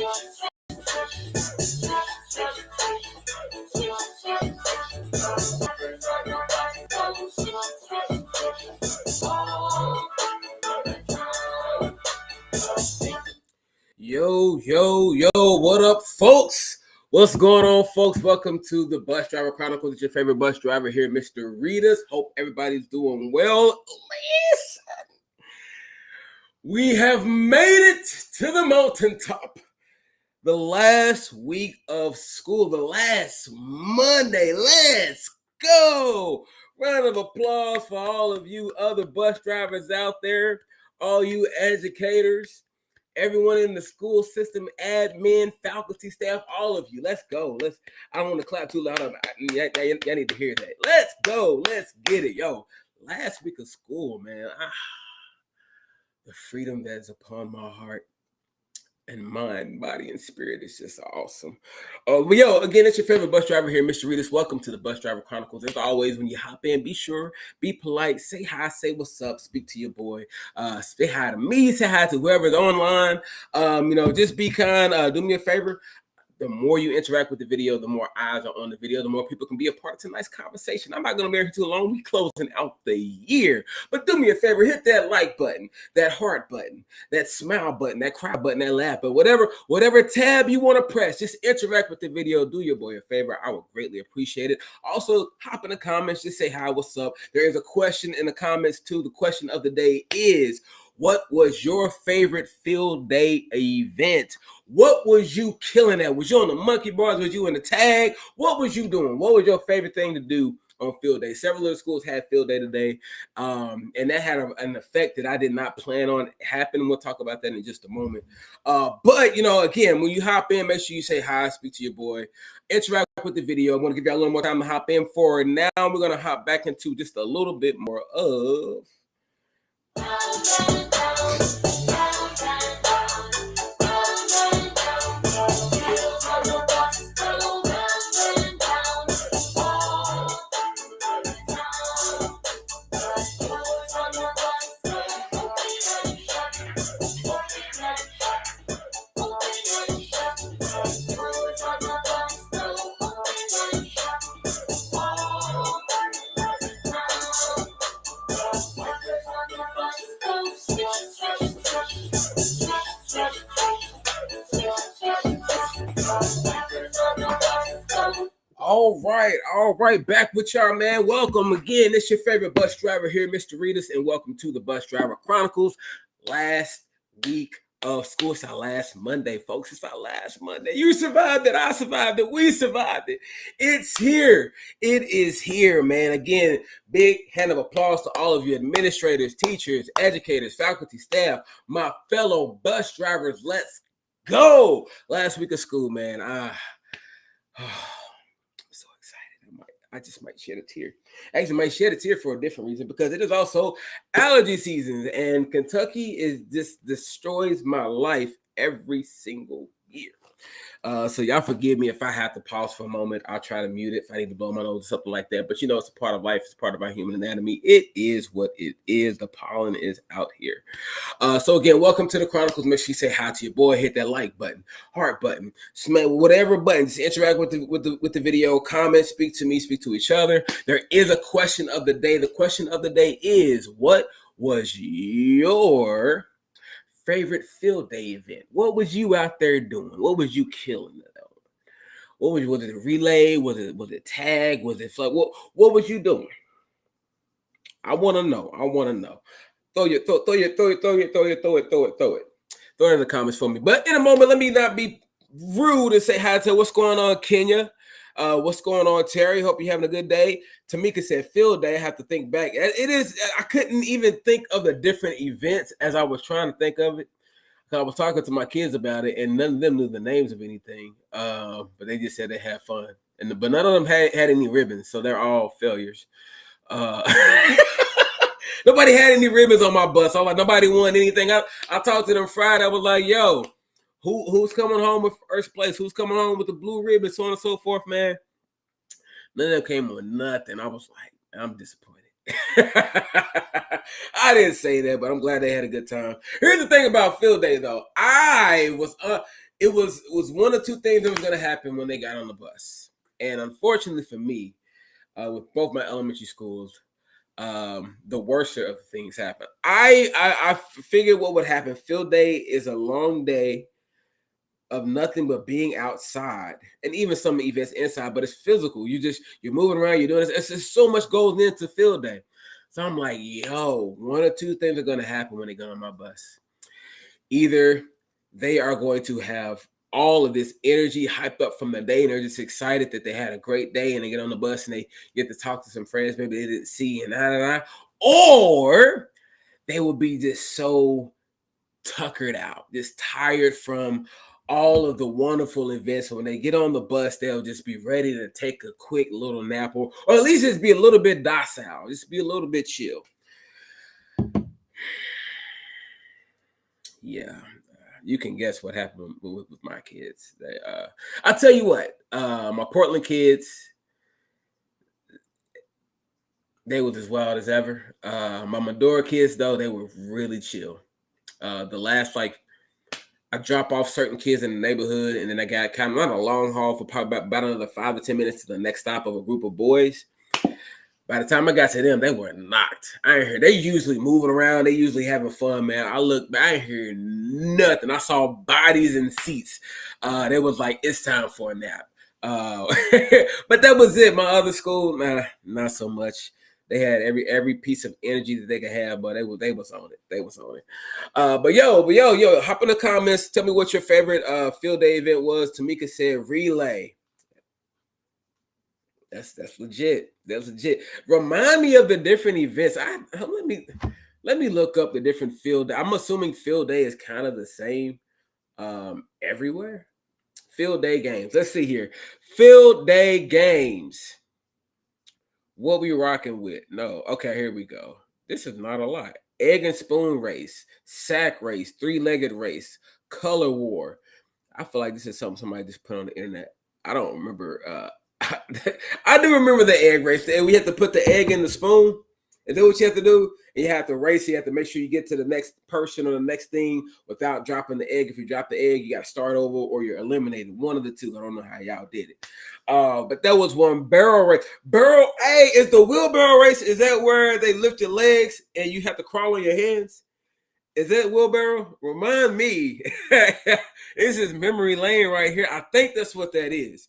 Yo, what up, folks? What's going on, folks? Welcome to the Bus Driver Chronicles. It's your favorite bus driver here, Mr. Reedus. Hope everybody's doing well. Listen, we have made it to the mountaintop. The last week of school, the last Monday. Let's go. Round of applause for all of you other bus drivers out there, all you educators, everyone in the school system, admin, faculty, staff, all of you. Let's go. I don't want to clap too loud. Y'all need to hear that. Let's go. Let's get it. Yo, last week of school, man. The freedom that is upon my heart and mind, body, and spirit is just awesome. But yo, again, it's your favorite bus driver here, Mr. Reedus. Welcome to the Bus Driver Chronicles. As always, when you hop in, be sure, be polite, say hi, say what's up, speak to your boy, say hi to me, say hi to whoever's online. Just be kind. Do me a favor. The more you interact with the video, the more eyes are on the video, the more people can be a part of tonight's conversation. I'm not going to be here too long. We closing out the year. But do me a favor, hit that like button, that heart button, that smile button, that cry button, that laugh button, whatever tab you want to press. Just interact with the video. Do your boy a favor. I would greatly appreciate it. Also, hop in the comments. Just say hi, what's up. There is a question in the comments too. The question of the day is, what was your favorite field day event? What was you killing at? Was you on the monkey bars? Was you in the tag? What was you doing? What was your favorite thing to do on field day? Several of the schools had field day today, and that had an effect that I did not plan on happening. We'll talk about that in just a moment. But, again, when you hop in, make sure you say hi, speak to your boy, interact with the video. I want to give y'all a little more time to hop in for it. Now we're going to hop back into just a little bit more of... All right, back with y'all, man. Welcome again. It's your favorite bus driver here, Mr. Reedus, and welcome to the Bus Driver Chronicles. Last week of school. It's our last Monday, folks. It's our last Monday. You survived it. I survived it. We survived it. It's here. It is here, man. Again, big hand of applause to all of you administrators, teachers, educators, faculty, staff, my fellow bus drivers. Let's go. Last week of school, man. I just might shed a tear. Actually, might shed a tear for a different reason, because it is also allergy season, and Kentucky just destroys my life every single year. So y'all forgive me if I have to pause for a moment. I'll try to mute it if I need to blow my nose or something like that. But it's a part of life. It's part of our human anatomy. It is what it is. The pollen is out here. So again, welcome to the Chronicles. Make sure you say hi to your boy. Hit that like button, heart button, whatever button. Just interact with the video. Comment, speak to me, speak to each other. There is a question of the day. The question of the day is, what was your favorite field day event? What was you out there doing? What was you killing? Was it a relay? Was it tag? Was it flag? What was you doing? I want to know. Throw it in the comments for me. But in a moment, let me not be rude and say hi to what's going on, Kenya. What's going on, Terry? Hope you're having a good day. Tamika said field day. I have to think back. It is. I couldn't even think of the different events as I was trying to think of it. I was talking to my kids about it, and none of them knew the names of anything. But they just said they had fun, but none of them had any ribbons, so they're all failures. Nobody had any ribbons on my bus. I'm like, nobody won anything. I talked to them Friday. I was like, yo, who's coming home with first place? Who's coming home with the blue ribbon? So on and so forth, man. None of them came on nothing. I was like, I'm disappointed. I didn't say that, but I'm glad they had a good time. Here's the thing about field day, though. it was one or two things that was going to happen when they got on the bus. And unfortunately for me, with both my elementary schools, the worst of the things happened. I figured what would happen. Field day is a long day of nothing but being outside, and even some events inside, but it's physical. You're moving around, you're doing this. It's just so much goes into field day. So I'm like, yo, one or two things are going to happen when they get on my bus. Either they are going to have all of this energy hyped up from the day, and they're just excited that they had a great day, and they get on the bus and they get to talk to some friends maybe they didn't see, and or they will be just so tuckered out, just tired from all of the wonderful events. So when they get on the bus, they'll just be ready to take a quick little nap, or at least just be a little bit docile, just be a little bit chill. Yeah, you can guess what happened with my kids. I'll tell you what, my Portland kids, they was as wild as ever. My Medora kids, though, they were really chill. The last, I drop off certain kids in the neighborhood, and then I got kind of not a long haul for probably about another 5 to 10 minutes to the next stop of a group of boys. By the time I got to them, they were knocked. I ain't hear. They usually moving around. They usually having fun, man. I looked, I ain't hear nothing. I saw bodies and seats. They was like, it's time for a nap. But that was it. My other school, nah, not so much. They had every piece of energy that they could have, but they was on it. They was on it. But yo, hop in the comments. Tell me what your favorite field day event was. Tamika said relay. That's legit. That's legit. Remind me of the different events. Let me look up the different field day. I'm assuming field day is kind of the same everywhere. Field day games. Let's see here. Field day games. What we rocking with? No. Okay, here we go. This is not a lot. Egg and spoon race, sack race, three-legged race, color war. I feel like this is something somebody just put on the internet. I don't remember. I do remember the egg race. We have to put the egg in the spoon. Is that what you have to do? And you have to race. You have to make sure you get to the next person or the next thing without dropping the egg. If you drop the egg, you got to start over or you're eliminated. One of the two. I don't know how y'all did it. But that was one. Barrel race. Hey, is the wheelbarrow race, is that where they lift your legs and you have to crawl on your hands? Is that wheelbarrow? Remind me. This is memory lane right here. I think that's what that is.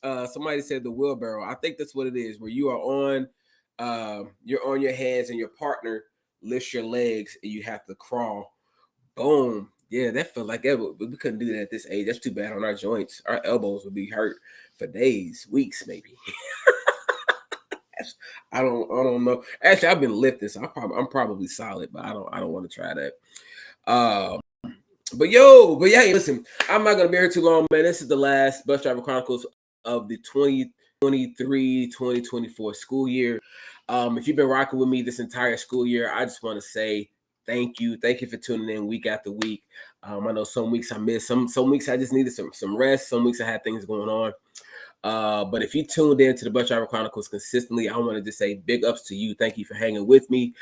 Somebody said the wheelbarrow. I think that's what it is, where you are you're on your hands and your partner lifts your legs and you have to crawl. Boom. Yeah, that felt like that. We couldn't do that at this age. That's too bad on our joints. Our elbows would be hurt for days, weeks, maybe. I don't know. Actually, I've been lifting, so I'm probably solid, but I don't want to try that. But yeah, listen, I'm not gonna be here too long, man. This is the last Bus Driver Chronicles of the 2023-2024 school year. If you've been rocking with me this entire school year, I just want to say thank you. Thank you for tuning in week after week. I know some weeks I missed, some weeks I just needed some rest. Some weeks I had things going on. But if you tuned in to the Bus Driver Chronicles consistently, I want to just say big ups to you. Thank you for hanging with me.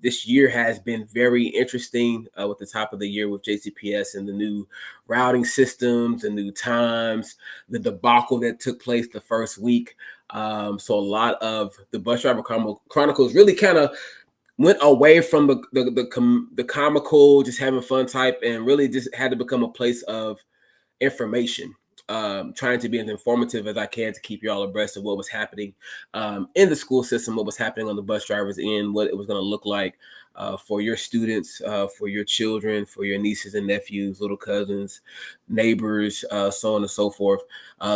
This year has been very interesting with the top of the year with JCPS and the new routing systems, the new times, the debacle that took place the first week. So a lot of the Bus Driver Chronicles really kind of went away from the comical, just having fun type, and really just had to become a place of information. Trying to be as informative as I can to keep you all abreast of what was happening in the school system, what was happening on the bus drivers end, what it was going to look like for your students, for your children, for your nieces and nephews, little cousins, neighbors, so on and so forth.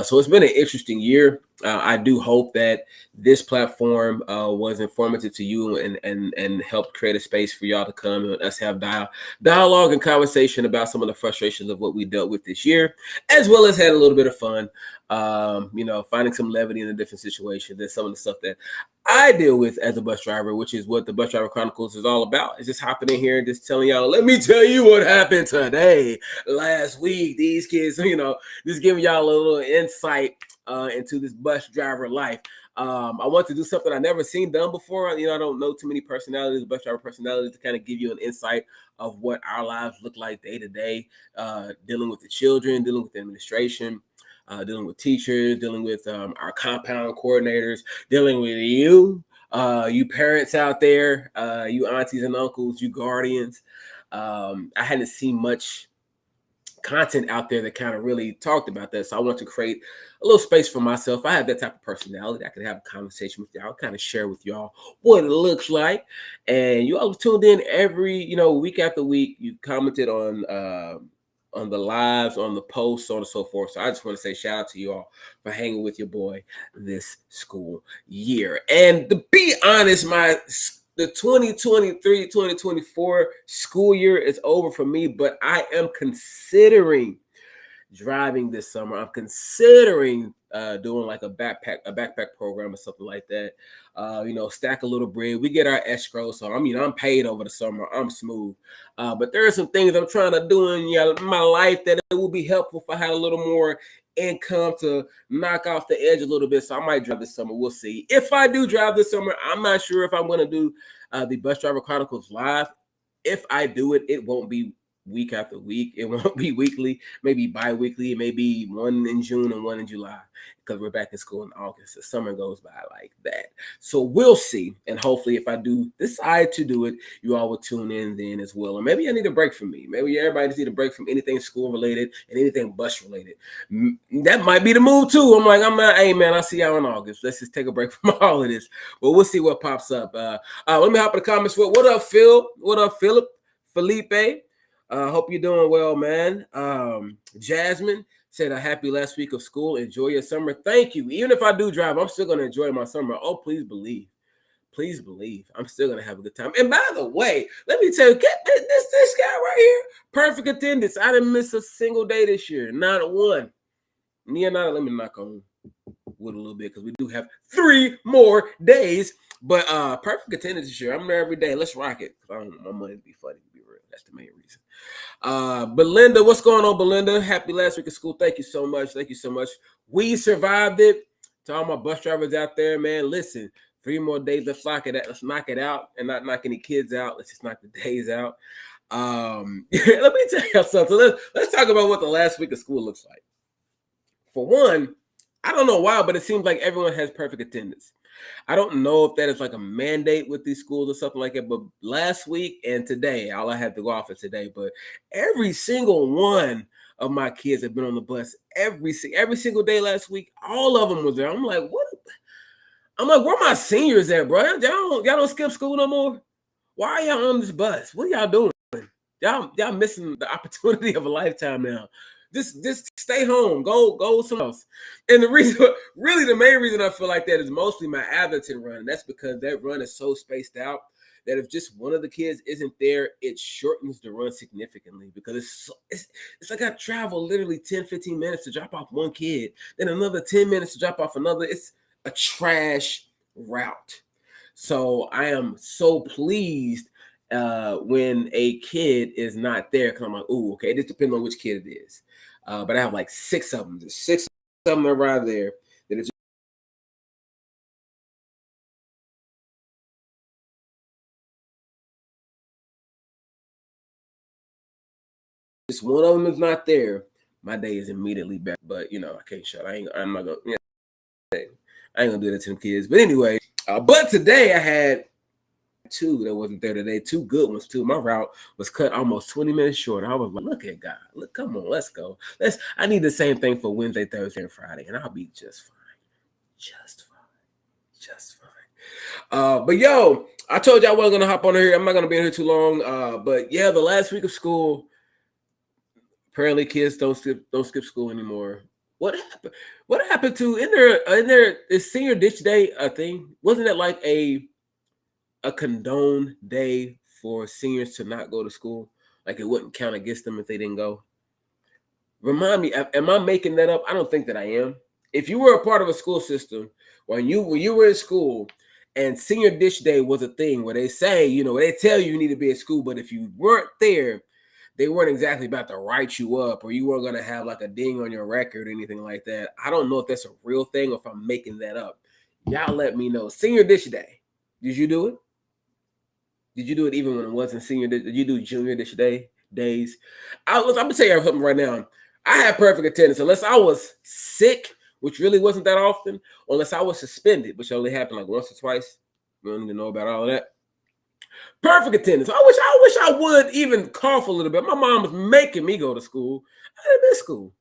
So it's been an interesting year. I do hope that this platform was informative to you and helped create a space for y'all to come and us have dialogue and conversation about some of the frustrations of what we dealt with this year, as well as had a little bit of fun, finding some levity in the different situations and some of the stuff that I deal with as a bus driver, which is what the Bus Driver Chronicles is all about. It's just hopping in here and just telling y'all, let me tell you what happened today, last week. These kids, just giving y'all a little insight into this bus driver life. I want to do something I never seen done before. I don't know too many personalities, bus driver personalities, to kind of give you an insight of what our lives look like day to day, dealing with the children, dealing with the administration, dealing with teachers, dealing with our compound coordinators, dealing with you parents out there, you aunties and uncles, you guardians. I hadn't seen much content out there that kind of really talked about that. So I want to create a little space for myself. I have that type of personality. I can have a conversation with y'all, kind of share with y'all what it looks like. And you all tuned in every, week after week. You commented on the lives, on the posts, so on and so forth. So I just want to say shout out to you all for hanging with your boy this school year. And to be honest, the 2023-2024 school year is over for me, but I am considering driving this summer. I'm considering doing like a backpack program or something like that. Stack a little bread. We get our escrow, so I'm paid over the summer. I'm smooth. But there are some things I'm trying to do in my life that it will be helpful if I had a little more income to knock off the edge a little bit. So I might drive this summer. We'll see. If I do drive this summer, I'm not sure if I'm going to do the Bus Driver Chronicles live. If I do it, it won't be week after week. It won't be weekly, maybe bi-weekly, maybe one in June and one in July, because we're back in school in August. The summer goes by like that. So we'll see. And hopefully if I do decide to do it, you all will tune in then as well. Or maybe I need a break from me. Maybe everybody needs a break from anything school related and anything bus related. That might be the move too. Hey man, I'll see y'all in August. Let's just take a break from all of this. But we'll see what pops up. Let me hop in the comments. What up, Phil? What up, Philip? Felipe? Hope you're doing well, man. Jasmine said a happy last week of school. Enjoy your summer. Thank you. Even if I do drive, I'm still going to enjoy my summer. Oh, please believe. Please believe. I'm still going to have a good time. And by the way, let me tell you, get this guy right here. Perfect attendance. I didn't miss a single day this year. Not one. Let me knock on wood a little bit because we do have 3 more days. But perfect attendance this year. I'm there every day. Let's rock it. I don't want my money to be funny, to be real. That's the main reason. Belinda, what's going on, Belinda? Happy last week of school. Thank you so much. Thank you so much. We survived it. To all my bus drivers out there, man, listen, 3 more days. Let's knock it out and not knock any kids out. Let's just knock the days out. Let me tell you something. Let's talk about what the last week of school looks like. For one, I don't know why, but it seems like everyone has perfect attendance. I don't know if that is like a mandate with these schools or something like that, but last week and today, all I had to go off of today, but every single one of my kids have been on the bus every single day last week. All of them was there. I'm like, what? I'm like, where my seniors at, bro? Y'all don't skip school no more? Why are y'all on this bus? What are y'all doing? Y'all missing the opportunity of a lifetime now. Just stay home. Go somewhere else. And the main reason I feel like that is mostly my Atherton run. That's because that run is so spaced out that if just one of the kids isn't there, it shortens the run significantly because it's like I travel literally 10, 15 minutes to drop off one kid, then another 10 minutes to drop off another. It's a trash route. So I am so pleased when a kid is not there because I'm like, ooh, okay, this depends on which kid it is. But I have like 6 of them. There's 6 of them arrive there. That it's just one of them is not there. My day is immediately back. But I can't shut. I'm not gonna. I ain't gonna do that to them kids. But anyway, but today I had 2 that wasn't there today. 2 good ones too. My route was cut almost 20 minutes short. I was like, look at God. Look, come on, let's go. I need the same thing for Wednesday, Thursday, and Friday, and I'll be just fine. Just fine. But yo, I told you I wasn't gonna hop on here. I'm not gonna be in here too long. But yeah, the last week of school, apparently kids don't skip school anymore. What happened? What happened to in there is senior ditch day a thing? Wasn't it like a condoned day for seniors to not go to school? Like it wouldn't count against them if they didn't go. Remind me, am I making that up? I don't think that I am. If you were a part of a school system when you were in school and senior ditch day was a thing where they say, they tell you need to be at school, but if you weren't there, they weren't exactly about to write you up or you weren't going to have like a ding on your record or anything like that. I don't know if that's a real thing or if I'm making that up. Y'all let me know. Senior Dish Day. Did you do it? Did you do it even when it wasn't senior? Did you do junior dish days? I'm gonna tell you something right now. I had perfect attendance unless I was sick, which really wasn't that often, unless I was suspended, which only happened like once or twice. We don't need to know about all of that. Perfect attendance. I wish I would even cough a little bit. My mom was making me go to school. I didn't miss school.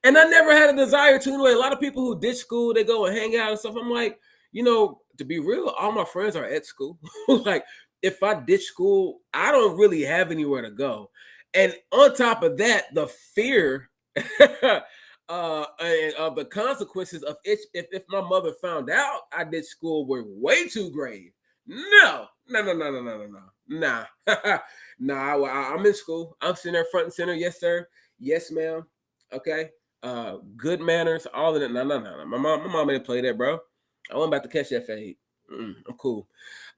And I never had a desire to. Anyway, a lot of people who ditch school, they go and hang out and stuff. I'm like, to be real, all my friends are at school. Like, if I ditch school, I don't really have anywhere to go. And on top of that, the fear and of the consequences of if my mother found out I did school were way too grave. No, no, no, no, no, no, no, no. Nah. Nah, I'm in school. I'm sitting there front and center. Yes, sir. Yes, ma'am. Okay. Good manners, all of that. No, no, no, no. My mom didn't play that, bro. I wasn't about to catch that fade. I'm cool.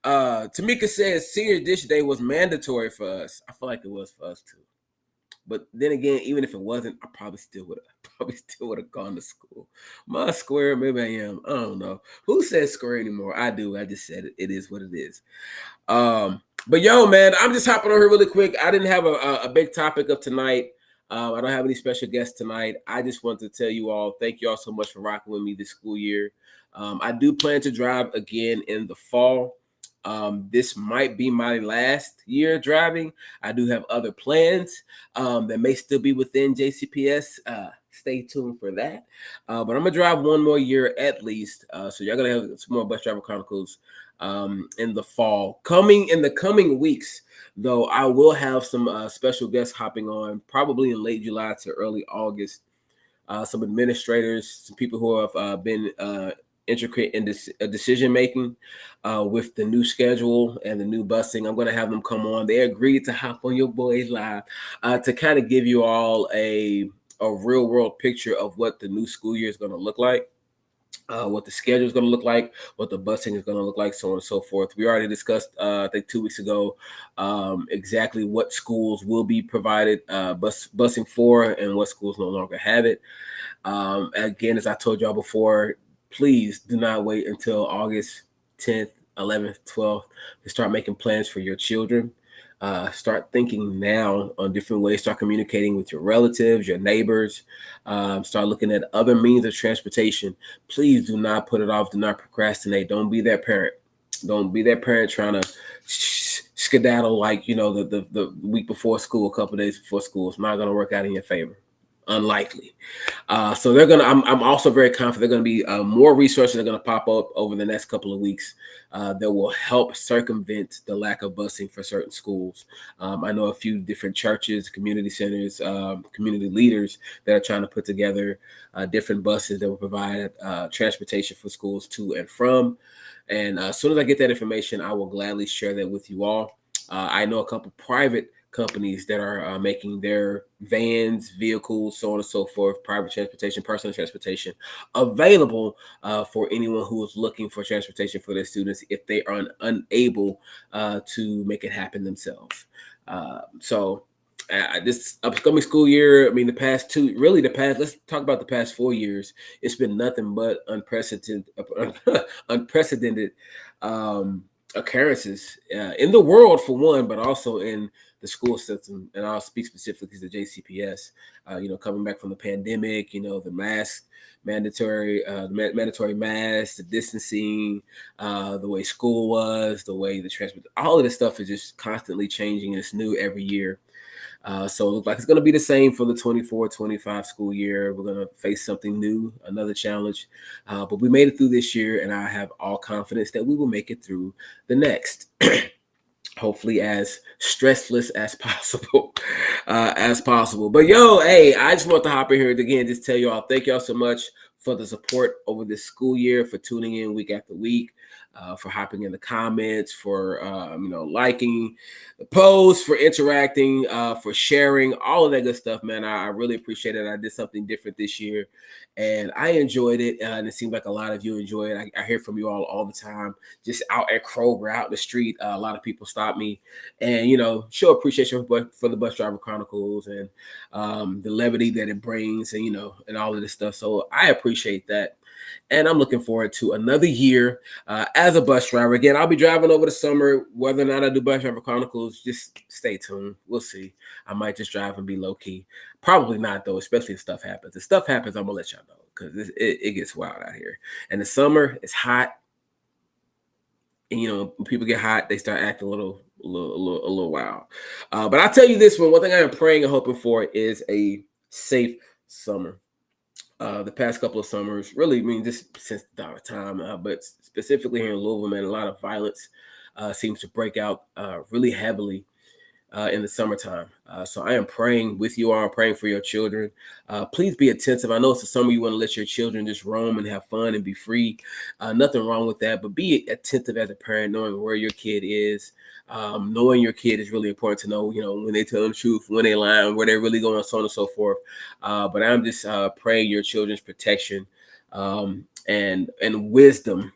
Tamika says senior dish day was mandatory for us. I feel like it was for us too. But then again, even if it wasn't, I probably still would have gone to school. My square, maybe I am. I don't know. Who says square anymore? I do. I just said it. It is what it is. But yo, man, I'm just hopping on here really quick. I didn't have a big topic of tonight. I don't have any special guests tonight. I just want to tell you all, thank you all so much for rocking with me this school year. I do plan to drive again in the fall. This might be my last year driving. I do have other plans that may still be within JCPS. Stay tuned for that. But I'm gonna drive one more year at least. So you're gonna have some more Bus Driver Chronicles in the fall. Coming in the coming weeks, though, I will have some special guests hopping on, probably in late July to early August. Some administrators, some people who have been intricate in this decision making with the new schedule and the new busing. I'm going to have them come on. They agreed to hop on Your Boys Live to kind of give you all a real world picture of what the new school year is going to look like. What the schedule is going to look like, what the busing is going to look like, so on and so forth. We already discussed, I think 2 weeks ago, exactly what schools will be provided busing for and what schools no longer have it. Again, as I told y'all before, please do not wait until August 10th, 11th, 12th to start making plans for your children. Start thinking now on different ways. Start communicating with your relatives, your neighbors. Start looking at other means of transportation. Please do not put it off. Do not procrastinate. Don't be that parent. Don't be that parent trying to skedaddle like the week before school, a couple days before school. It's not going to work out in your favor. Unlikely. So they're gonna. I'm also very confident they're going to be more resources that are going to pop up over the next couple of weeks that will help circumvent the lack of busing for certain schools. I know a few different churches, community centers, community leaders that are trying to put together different buses that will provide transportation for schools to and from. And as soon as I get that information, I will gladly share that with you all. I know a couple private companies that are making their vans, vehicles, so on and so forth, private transportation, personal transportation available for anyone who is looking for transportation for their students if they are unable to make it happen themselves. So this upcoming school year, I mean, let's talk about the past 4 years. It's been nothing but unprecedented occurrences in the world for one, but also in the school system. And I'll speak specifically to the JCPS. Coming back from the pandemic, the mask mandatory mask, the distancing, the way school was, the way the transport, all of this stuff is just constantly changing. And it's new every year. So it looks like it's going to be the same for the 24-25 school year. We're going to face something new, another challenge. But we made it through this year, and I have all confidence that we will make it through the next. Hopefully as stressless as possible. But hey, I just want to hop in here again, just tell y'all, thank y'all so much for the support over this school year, for tuning in week after week, for hopping in the comments, for liking the posts, for interacting, for sharing, all of that good stuff, man. I really appreciate it. I did something different this year, and I enjoyed it, and it seems like a lot of you enjoy it. I hear from you all the time, just out at Kroger, out in the street. A lot of people stop me and show appreciation for the Bus Driver Chronicles and the levity that it brings, and and all of this stuff. So I appreciate that. And I'm looking forward to another year as a bus driver. Again, I'll be driving over the summer. Whether or not I do Bus Driver Chronicles, just stay tuned. We'll see. I might just drive and be low key. Probably not, though, especially if stuff happens. If stuff happens, I'm going to let y'all know because it gets wild out here. And the summer is hot. And, you know, when people get hot, they start acting a little wild. But I'll tell you this one thing I am praying and hoping for is a safe summer. The past couple of summers, really, I mean, just since the dawn of time, but specifically here in Louisville, man, a lot of violence seems to break out really heavily in the summertime. So I am praying with you all, praying for your children. Please be attentive. I know it's the summer, you want to let your children just roam and have fun and be free. Nothing wrong with that, but be attentive as a parent, knowing where your kid is. Knowing your kid is really important to know, you know, when they tell the truth, when they lie, where they're really going, so on and so forth. But I'm just praying your children's protection and wisdom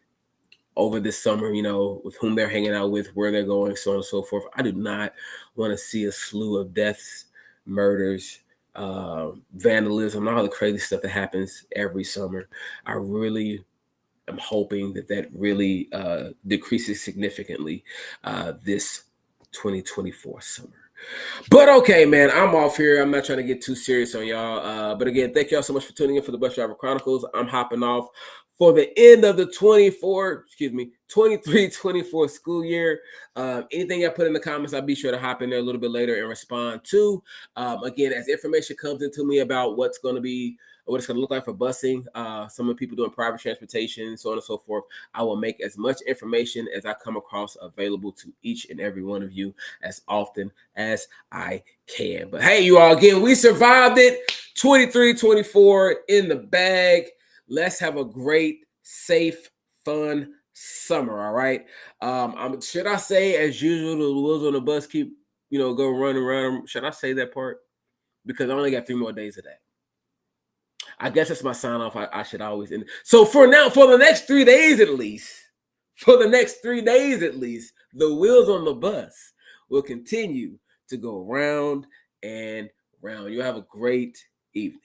over this summer, you know, with whom they're hanging out with, where they're going, so on and so forth. I do not want to see a slew of deaths, murders, vandalism, all the crazy stuff that happens every summer. I really am hoping that really decreases significantly this 2024 summer. But okay, man, I'm off here. I'm not trying to get too serious on y'all. But again, thank y'all so much for tuning in for the Bus Driver Chronicles. I'm hopping off for the end of the 23-24 school year. Anything I put in the comments, I'll be sure to hop in there a little bit later and respond to. Again, as information comes into me about what's going to look like for busing, some of the people doing private transportation, so on and so forth, I will make as much information as I come across available to each and every one of you as often as I can. But hey, you all, again, we survived it. 23-24 in the bag. Let's have a great, safe, fun summer, all right? Should I say, as usual, the wheels on the bus keep, you know, go running around? Should I say that part? Because I only got 3 more days of that. I guess that's my sign off. I should always end. So for now, for the next 3 days at least, the wheels on the bus will continue to go round and round. You have a great evening.